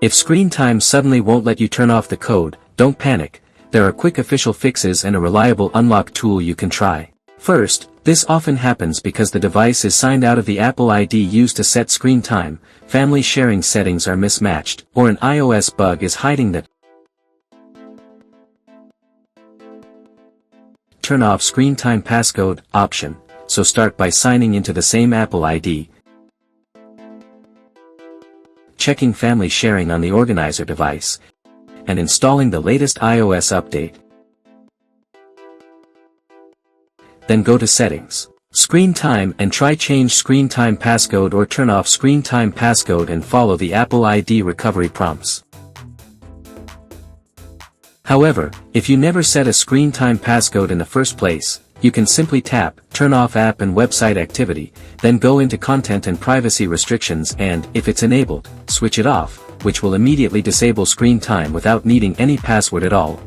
If screen time suddenly won't let you turn off the code, don't panic. There are quick official fixes and a reliable unlock tool you can try. First, this often happens because the device is signed out of the Apple ID used to set screen time, family sharing settings are mismatched, or an iOS bug is hiding that. Turn off screen time passcode option, so start by signing into the same Apple ID, checking family sharing on the organizer device, and installing the latest iOS update. Then go to Settings, Screen Time and try change screen time passcode or turn off screen time passcode and follow the Apple ID recovery prompts. However, if you never set a screen time passcode in the first place, you can simply tap Turn off app and website activity, then go into Content and Privacy Restrictions and, if it's enabled, switch it off, which will immediately disable screen time without needing any password at all.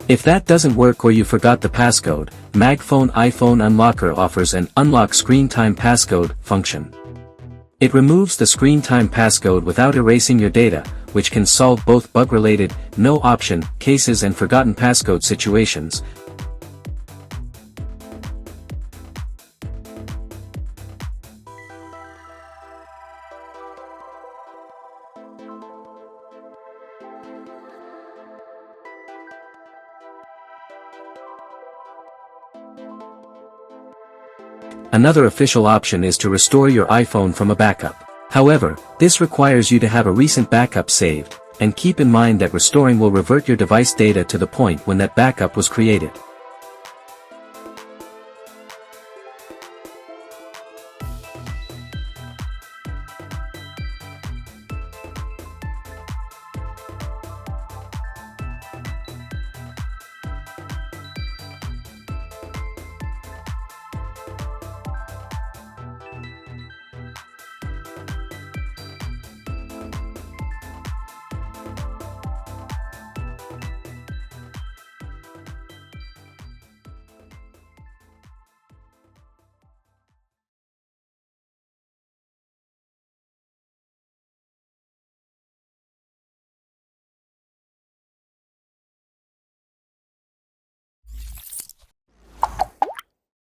If that doesn't work or you forgot the passcode, Magphone iPhone Unlocker offers an Unlock Screen Time Passcode function. It removes the screen time passcode without erasing your data, which can solve both bug-related, no-option, cases and forgotten passcode situations. Another official option is to restore your iPhone from a backup. However, this requires you to have a recent backup saved, and keep in mind that restoring will revert your device data to the point when that backup was created.